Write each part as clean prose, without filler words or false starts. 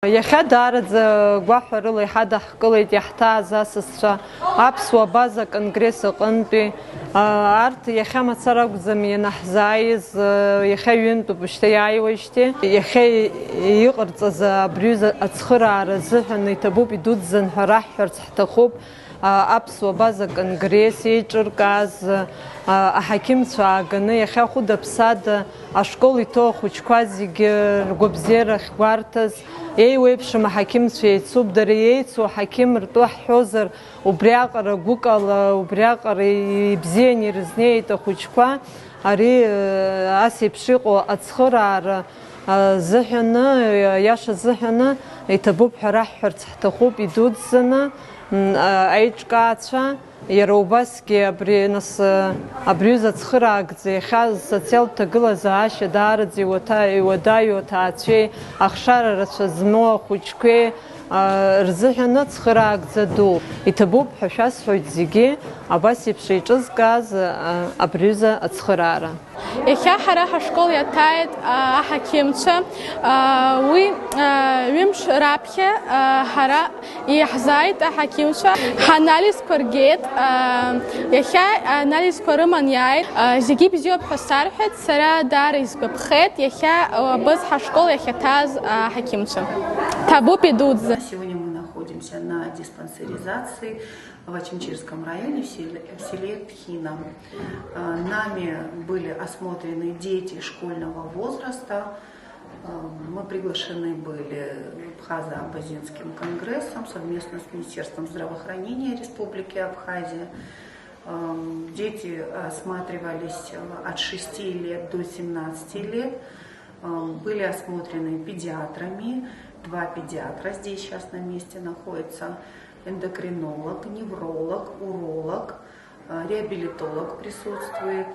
Иахьа даараӡа гәаҳәарыла иҳадаҳкылеит иаҳҭааз асасцәа аԥсуа база конгресс аҟынтәи арҭ иахьа мацара акәӡам ианаҳзааиз иахьа ҩынтәуп шьҭа иааиуеижьҭеи иахьа иҟарҵаз абри ацхыраара азыҳәан иҭабуп идуӡӡан ҳәа раҳҳәарц ҳҭахуп аԥсуа база конгресс еиҿыркааз аҳақьымцәа ааганы иахьа хәыда-ԥсада ашкол иҭоу ахәыҷқәа зегьы ргәабзиара ахьгәарҭаз еиуеиԥшым аҳақьымцәа еицуп, дара еицу аҳақьым ртәы ҳҳәозар убриаҟара гәыкала, убриаҟара ибзианы ирызнеит ахәыҷқәа, ари ас еиԥш иҟоу ацхыраара зыҳәаны, иаша зыҳәаны иҭабуп ҳәа раҳҳәарц ҳҭахуп идуӡӡаны аиҿкаацәа. Иара убасгьы абриҩыза ацхыраагӡа иахьа социалтә ҭагылазаашьа даараӡа иуадаҩу аҭаацәеи ахшара рацәа змоу ахәыҷқәеи рзыҳәан ацхыраагӡа ду иҭабуп ҳәа шәасҳәоит зегьы абас еиԥш еиҿызкааз абриҩыза ацхыраара. Иахьа ҳара ҳашкол иаҭааит аҳақьымцәа, уи ҩымш раԥхьа ҳара иаҳзааит аҳақьымцәа, ҳанализқәа ргеит, иахьа анализқәа рыман иааит, зегьы бзиоуп ҳәа сарҳәеит, сара даара изгәаԥхеит иахьа абыз ҳашкол иахьаҭааз аҳақьымцәа. Ҭабуп идуӡӡа. Сегодня мы находимся на диспансеризации в Очимчирском районе, в селе Тхина. Нами были осмотрены дети школьного возраста. Мы приглашены были Абхазо-Абазинским конгрессом совместно с Министерством здравоохранения Республики Абхазия. Дети осматривались от 6 лет до 17 лет. Были осмотрены педиатрами. 2 педиатра здесь сейчас на месте находятся, эндокринолог, невролог, уролог, реабилитолог присутствует,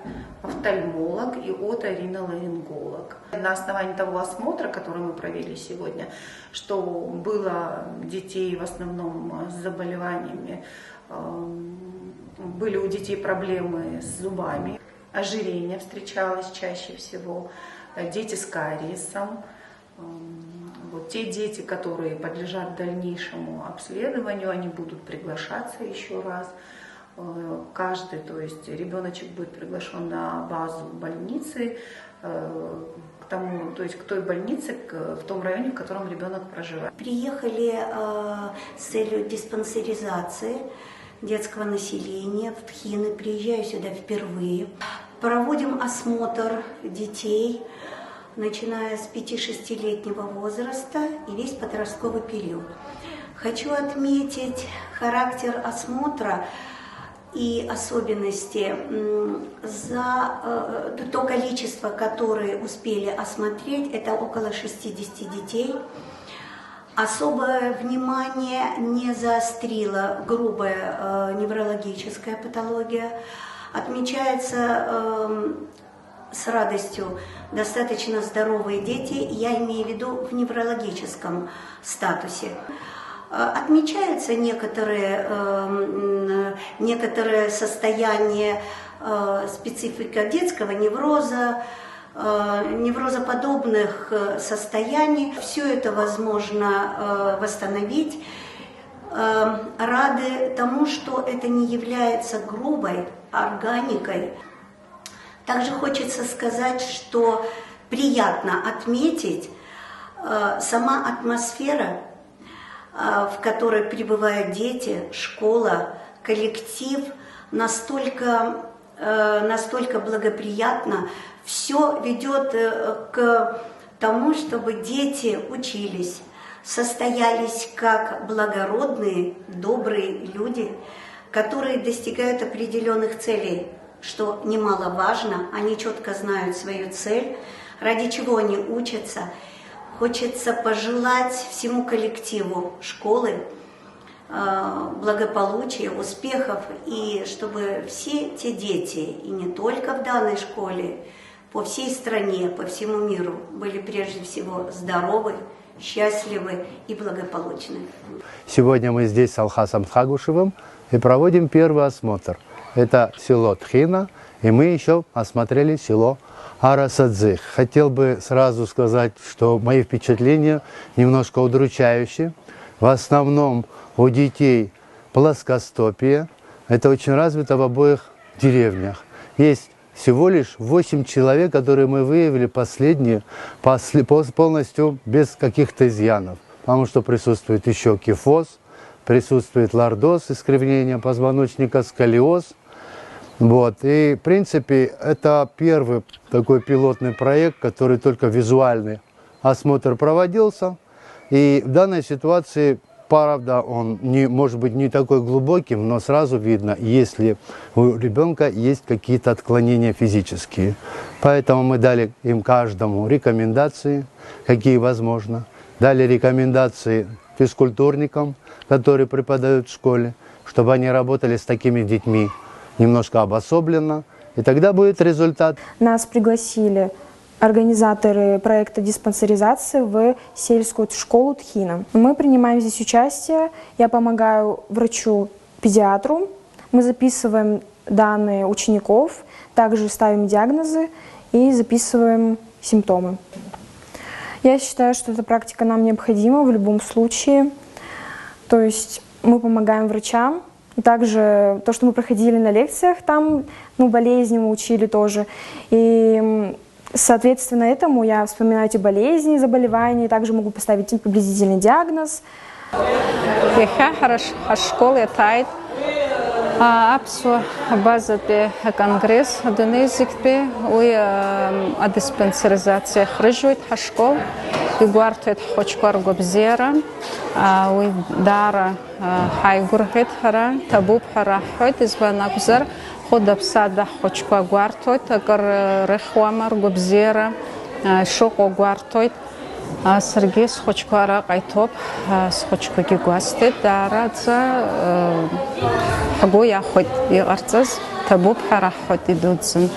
офтальмолог и оториноларинголог. На основании того осмотра, который мы провели сегодня, что было детей в основном с заболеваниями, были у детей проблемы с зубами, ожирение встречалось чаще всего, дети с кариесом. Вот те дети, которые подлежат дальнейшему обследованию, они будут приглашаться еще раз. Каждый, то есть ребеночек будет приглашен на базу больницы, к той больнице, в том районе, в котором ребенок проживает. Приехали с целью диспансеризации детского населения в Тхины. Приезжаю сюда впервые. Проводим осмотр детей, начиная с 5-6-летнего возраста и весь подростковый период. Хочу отметить характер осмотра и особенности за то количество, которое успели осмотреть, это около 60 детей. Особое внимание не заострила грубая неврологическая патология. Отмечается с радостью достаточно здоровые дети, я имею в виду в неврологическом статусе. Отмечаются некоторые состояния, специфика детского невроза, неврозоподобных состояний. Все это возможно восстановить. Рады тому, что это не является грубой органикой. Также хочется сказать, что приятно отметить сама атмосфера, в которой пребывают дети, школа, коллектив, настолько благоприятно. Все ведет к тому, чтобы дети учились, состоялись как благородные, добрые люди, которые достигают определенных целей. Что немаловажно, они четко знают свою цель, ради чего они учатся. Хочется пожелать всему коллективу школы благополучия, успехов, и чтобы все те дети, и не только в данной школе, по всей стране, по всему миру, были прежде всего здоровы, счастливы и благополучны. Сегодня мы здесь с Алхасом Тхагушевым и проводим первый осмотр. Это село Тхина, и мы еще осмотрели село Арасадзых. Хотел бы сразу сказать, что мои впечатления немножко удручающие. В основном у детей плоскостопие. Это очень развито в обоих деревнях. Есть всего лишь 8 человек, которые мы выявили последние, полностью без каких-то изъянов. Потому что присутствует еще кифоз, присутствует лордоз, искривление позвоночника, сколиоз. Вот. И, в принципе, это первый такой пилотный проект, который только визуальный осмотр проводился. И в данной ситуации, правда, он может быть не такой глубоким, но сразу видно, если у ребенка есть какие-то отклонения физические. Поэтому мы дали им каждому рекомендации, какие возможно. Дали рекомендации физкультурникам, которые преподают в школе, чтобы они работали с такими детьми немножко обособленно, и тогда будет результат. Нас пригласили организаторы проекта диспансеризации в сельскую школу Тхина. Мы принимаем здесь участие, я помогаю врачу-педиатру, мы записываем данные учеников, также ставим диагнозы и записываем симптомы. Я считаю, что эта практика нам необходима в любом случае, то есть мы помогаем врачам. Также то, что мы проходили на лекциях, там болезни мы учили тоже. И, соответственно, этому я вспоминаю эти болезни, заболевания, также могу поставить приблизительный диагноз. Аԥсуа базатәи аконгресс адунеизегьтәи уи адиспансеризациа хрыжьуеит ҳашкол, игәарҭоит ҳхәыҷқәа ргәабзиара, уи даара ҳааигәырӷьеит ҳара, ҭабуп ҳәа раҳҳәоит, избан акәзар хәыда-ԥсада ҳхәыҷқәа гәарҭоит, акыр рыхьуама ргәабзиара шыҟоу гәарҭоит. Саргьы схәыҷқәа араҟа иҭоуп, схәыҷқәагьы гәасҭеит, даараӡа ҳгәы иахәеит иҟарҵаз, ҭабуп ҳәа раҳҳәоит идуӡӡан.